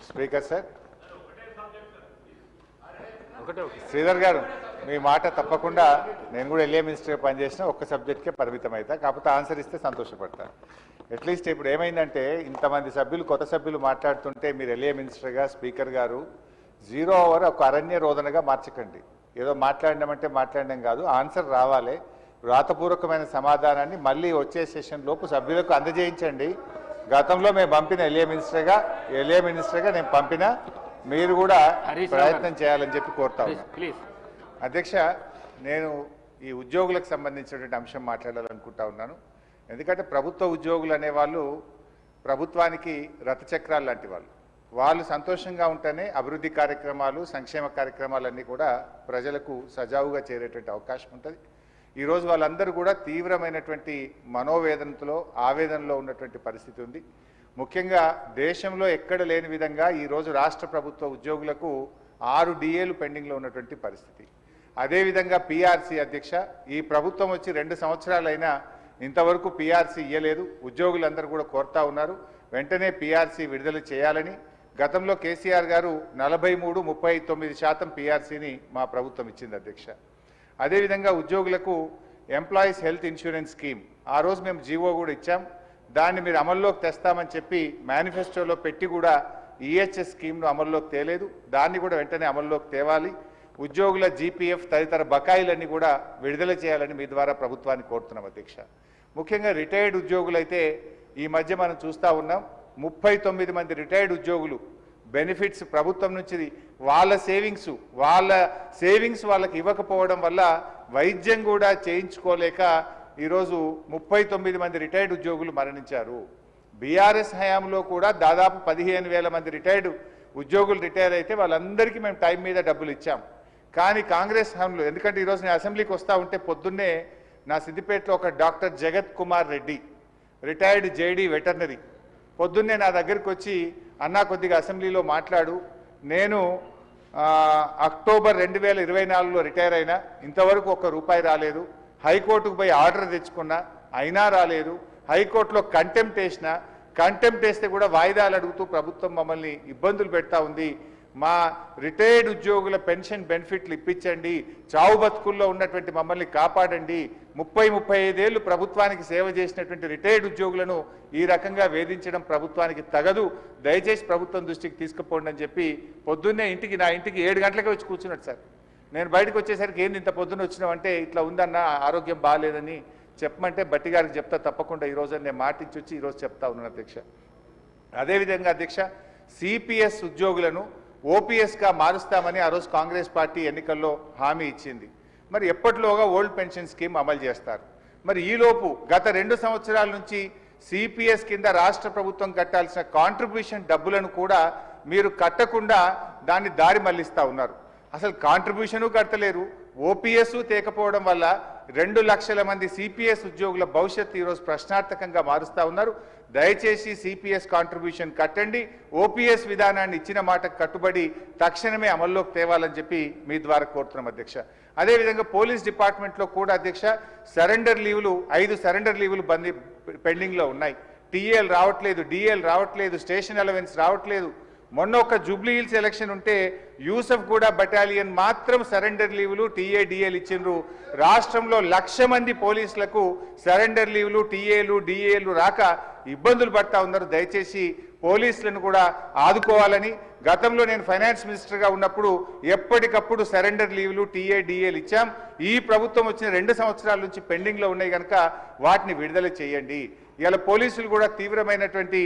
Speaker sir, Sridhar గారు మీ మాట తప్పకుండా నేను కూడా ఎల్ఏ మినిస్టర్గా పనిచేసిన ఒక్క సబ్జెక్ట్కే పరిమితం అవుతా, కాకపోతే ఆన్సర్ ఇస్తే సంతోషపడతాను. అట్లీస్ట్ ఇప్పుడు ఏమైందంటే ఇంతమంది సభ్యులు కొత్త సభ్యులు మాట్లాడుతుంటే మీరు ఎల్ఏ మినిస్టర్గా స్పీకర్ గారు 0 ఓవర్ ఒక అరణ్య రోదనగా మార్చకండి. ఏదో మాట్లాడినామంటే మాట్లాడడం కాదు, ఆన్సర్ రావాలి. వ్రాతపూర్వకమైన సమాధానాన్ని మళ్ళీ వచ్చే సెషన్ లోపు సభ్యులకు అందజేయించండి. గతంలో మేము పంపిన ఎల్ఏ మినిస్టర్గా నేను పంపిన, మీరు కూడా ప్రయత్నం చేయాలని చెప్పి కోరుతా ఉన్నాను. అధ్యక్ష, నేను ఈ ఉద్యోగులకు సంబంధించినటువంటి అంశం మాట్లాడాలనుకుంటా ఉన్నాను. ఎందుకంటే ప్రభుత్వ ఉద్యోగులు అనేవాళ్ళు ప్రభుత్వానికి రథచక్రాలు లాంటి వాళ్ళు సంతోషంగా ఉంటేనే అభివృద్ధి కార్యక్రమాలు, సంక్షేమ కార్యక్రమాలన్నీ కూడా ప్రజలకు సజావుగా చేరేటువంటి అవకాశం ఉంటుంది. ఈరోజు వాళ్ళందరూ కూడా తీవ్రమైనటువంటి మనోవేదనతో, ఆవేదనలో ఉన్నటువంటి పరిస్థితి ఉంది. ముఖ్యంగా దేశంలో ఎక్కడ లేని విధంగా ఈరోజు రాష్ట్ర ప్రభుత్వ ఉద్యోగులకు 6 DAలు పెండింగ్లో ఉన్నటువంటి పరిస్థితి. అదేవిధంగా PRC అధ్యక్ష, ఈ ప్రభుత్వం వచ్చి 2 సంవత్సరాలైనా ఇంతవరకు PRC ఇయ్యలేదు. ఉద్యోగులందరూ కూడా కోరుతా ఉన్నారు వెంటనే PRC విడుదల చేయాలని. గతంలో కేసీఆర్ గారు 43-39% PRCని మా ప్రభుత్వం ఇచ్చింది అధ్యక్ష. అదేవిధంగా ఉద్యోగులకు ఎంప్లాయీస్ హెల్త్ ఇన్సూరెన్స్ స్కీమ్ ఆ రోజు మేము జీవో కూడా ఇచ్చాం. దాన్ని మీరు అమల్లోకి తెస్తామని చెప్పి మేనిఫెస్టోలో పెట్టి కూడా EHS స్కీమ్ను అమల్లోకి తేలేదు. దాన్ని కూడా వెంటనే అమల్లోకి తేవాలి. ఉద్యోగుల GPF తదితర బకాయిలన్నీ కూడా విడుదల చేయాలని మీ ద్వారా ప్రభుత్వాన్ని కోరుతున్నాం అధ్యక్ష. ముఖ్యంగా రిటైర్డ్ ఉద్యోగులైతే ఈ మధ్య మనం చూస్తూ ఉన్నాం, 39 మంది రిటైర్డ్ ఉద్యోగులు బెనిఫిట్స్ ప్రభుత్వం నుంచి వాళ్ళ సేవింగ్స్ వాళ్ళకి ఇవ్వకపోవడం వల్ల వైద్యం కూడా చేయించుకోలేక ఈరోజు 39 మంది రిటైర్డ్ ఉద్యోగులు మరణించారు. BRS హయాంలో కూడా దాదాపు 15,000 మంది రిటైర్డ్ ఉద్యోగులు రిటైర్ అయితే వాళ్ళందరికీ మేము టైం మీద డబ్బులు ఇచ్చాం. కానీ కాంగ్రెస్ హయాంలో, ఎందుకంటే ఈరోజు నేను అసెంబ్లీకి వస్తూ ఉంటే పొద్దున్నే నా సిద్దిపేటలో ఒక డాక్టర్ జగత్ Kumar Reddy, retired JD veterinary, పొద్దున్నే నా దగ్గరికి వచ్చి అన్నా కొద్దిగా అసెంబ్లీలో మాట్లాడు, నేను అక్టోబర్ 2024లో రిటైర్ అయినా, ఇంతవరకు ₹1 రాలేదు. హైకోర్టుకు పోయి ఆర్డర్ తెచ్చుకున్నా అయినా రాలేదు. హైకోర్టులో కంటెంప్ట్ వేస్తే కూడా వాయిదాలు అడుగుతూ ప్రభుత్వం మమ్మల్ని ఇబ్బందులు పెడతా ఉంది. మా రిటైర్డ్ ఉద్యోగుల పెన్షన్ బెనిఫిట్లు ఇప్పించండి, చావు బతుకుల్లో ఉన్నటువంటి మమ్మల్ని కాపాడండి. 30-35 ఏళ్ళు ప్రభుత్వానికి సేవ చేసినటువంటి రిటైర్డ్ ఉద్యోగులను ఈ రకంగా వేధించడం ప్రభుత్వానికి తగదు, దయచేసి ప్రభుత్వం దృష్టికి తీసుకుపోండి అని చెప్పి పొద్దున్నే నా ఇంటికి 7 గంటలకే వచ్చి కూర్చున్నాడు సార్. నేను బయటకు వచ్చేసరికి ఏంది ఇంత పొద్దున్న వచ్చినామంటే ఇట్లా ఉందన్న, ఆరోగ్యం బాగాలేదని చెప్పమంటే బట్టి గారికి చెప్తా తప్పకుండా ఈరోజు నేను మాటించి వచ్చి ఈరోజు చెప్తా ఉన్నాను అధ్యక్ష. అదేవిధంగా అధ్యక్ష, CPS ఉద్యోగులను OPSగా మారుస్తామని ఆ రోజు కాంగ్రెస్ పార్టీ ఎన్నికల్లో హామీ ఇచ్చింది. మరి ఎప్పటిలోగా ఓల్డ్ పెన్షన్ స్కీమ్ అమలు చేస్తారు? మరి ఈలోపు గత 2 సంవత్సరాల నుంచి CPS కింద రాష్ట్ర ప్రభుత్వం కట్టాల్సిన కాంట్రిబ్యూషన్ డబ్బులను కూడా మీరు కట్టకుండా దాన్ని దారి మళ్లిస్తూ ఉన్నారు. అసలు కాంట్రిబ్యూషను కట్టలేరు, OPS తేకపోవడం వల్ల 2 లక్షల మంది CPS ఉద్యోగుల భవిష్యత్తు ఈరోజు ప్రశ్నార్థకంగా మారుస్తూ ఉన్నారు. దయచేసి CPS కాంట్రిబ్యూషన్ కట్టండి, OPS విధానాన్ని ఇచ్చిన మాటకు కట్టుబడి తక్షణమే అమల్లోకి తేవాలని చెప్పి మీ ద్వారా కోరుతున్నాం అధ్యక్ష. అదేవిధంగా పోలీస్ డిపార్ట్మెంట్లో కూడా అధ్యక్ష సరెండర్ లీవులు 5 సరెండర్ లీవులు పెండింగ్లో ఉన్నాయి. TL రావట్లేదు, DL రావట్లేదు, స్టేషన్ అలవెన్స్ రావట్లేదు. మొన్న ఒక జూబ్లీ హిల్స్ ఎలక్షన్ ఉంటే యూసఫ్ గూడ బటాలియన్ మాత్రం సరెండర్ లీవులు TA DL ఇచ్చిండ్రు. రాష్ట్రంలో 1,00,000 మంది పోలీసులకు సరెండర్ లీవులు TAలు DAలు రాక ఇబ్బందులు పడతా ఉన్నారు. దయచేసి పోలీసులను కూడా ఆదుకోవాలని, గతంలో నేను ఫైనాన్స్ మినిస్టర్గా ఉన్నప్పుడు ఎప్పటికప్పుడు సరెండర్ లీవులు TA DAలు ఇచ్చాం. ఈ ప్రభుత్వం వచ్చిన 2 సంవత్సరాల నుంచి పెండింగ్లో ఉన్నాయి కనుక వాటిని విడుదల చేయండి. ఇలా పోలీసులు కూడా తీవ్రమైనటువంటి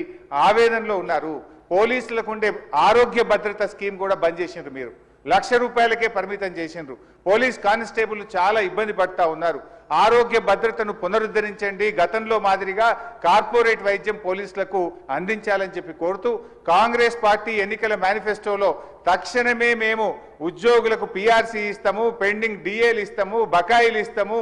ఆవేదనలో ఉన్నారు. పోలీసులకు ఉండే ఆరోగ్య భద్రత స్కీమ్ కూడా బంద్ చేసిండ్రు. మీరు ₹1,00,000కే పరిమితం చేసిండ్రు. పోలీస్ కానిస్టేబుల్ చాలా ఇబ్బంది పడతా ఉన్నారు. ఆరోగ్య భద్రతను పునరుద్ధరించండి, గతంలో మాదిరిగా కార్పొరేట్ వైద్యం పోలీసులకు అందించాలని చెప్పి కోరుతూ కాంగ్రెస్ పార్టీ ఎన్నికల మేనిఫెస్టోలో తక్షణమే మేము ఉద్యోగులకు PRC ఇస్తాము, పెండింగ్ DAలు ఇస్తాము, బకాయిలు ఇస్తాము,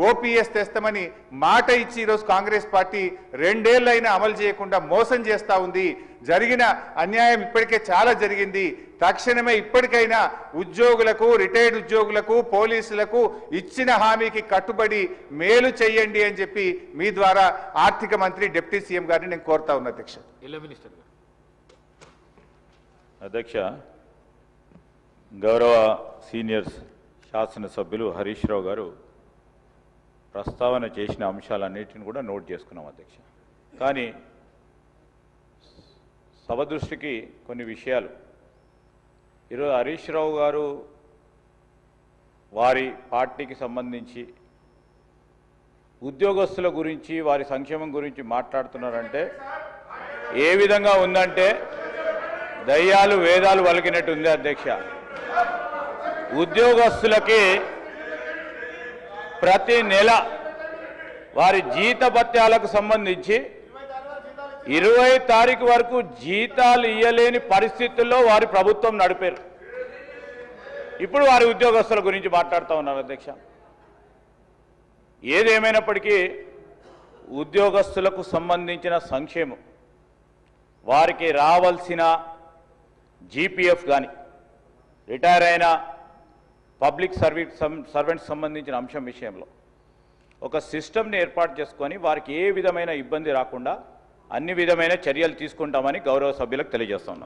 OPS తెస్తామని మాట ఇచ్చి ఈరోజు కాంగ్రెస్ పార్టీ 2 ఏళ్లైనా అమలు చేయకుండా మోసం చేస్తూ ఉంది. జరిగిన అన్యాయం ఇప్పటికే చాలా జరిగింది. తక్షణమే ఇప్పటికైనా ఉద్యోగులకు, రిటైర్డ్ ఉద్యోగులకు, పోలీసులకు ఇచ్చిన హామీకి కట్టుబడి మేలు చేయండి అని చెప్పి మీ ద్వారా ఆర్థిక మంత్రి డిప్యూటీ CM గారిని నేను కోరుతా ఉన్నా అధ్యక్ష. అధ్యక్ష, గౌరవ సీనియర్ శాసనసభ్యులు హరీష్ రావు గారు ప్రస్తావన చేసిన అంశాలన్నిటిని కూడా నోట్ చేసుకున్నాం అధ్యక్ష. కానీ సభ దృష్టికి కొన్ని విషయాలు ఈరోజు హరీష్ రావు గారు వారి పార్టీకి సంబంధించి ఉద్యోగస్తుల గురించి వారి సంక్షేమం గురించి మాట్లాడుతున్నారంటే ఏ విధంగా ఉందంటే దయ్యాలు వేదాలు వలికినట్టు ఉంది అధ్యక్ష. ఉద్యోగస్తులకి ప్రతి నెల వారి జీతభత్యాలకు సంబంధించి 20 తారీఖు వరకు జీతాలు ఇయ్యలేని పరిస్థితుల్లో వారి ప్రభుత్వం నడిపారు. ఇప్పుడు వారి ఉద్యోగస్తుల గురించి మాట్లాడుతూ ఉన్నారు అధ్యక్ష. ఏదేమైనప్పటికీ ఉద్యోగస్తులకు సంబంధించిన సంక్షేమం, వారికి రావాల్సిన జీపీఎఫ్ కానీ, రిటైర్ అయిన పబ్లిక్ సర్వెంట్స్ సంబంధించిన అంశం విషయంలో ఒక సిస్టమ్ని ఏర్పాటు చేసుకొని వారికి ఏ విధమైన ఇబ్బంది రాకుండా అన్ని విధమైన చర్యలు తీసుకుంటామని గౌరవ సభ్యులకు తెలియజేస్తున్నాను.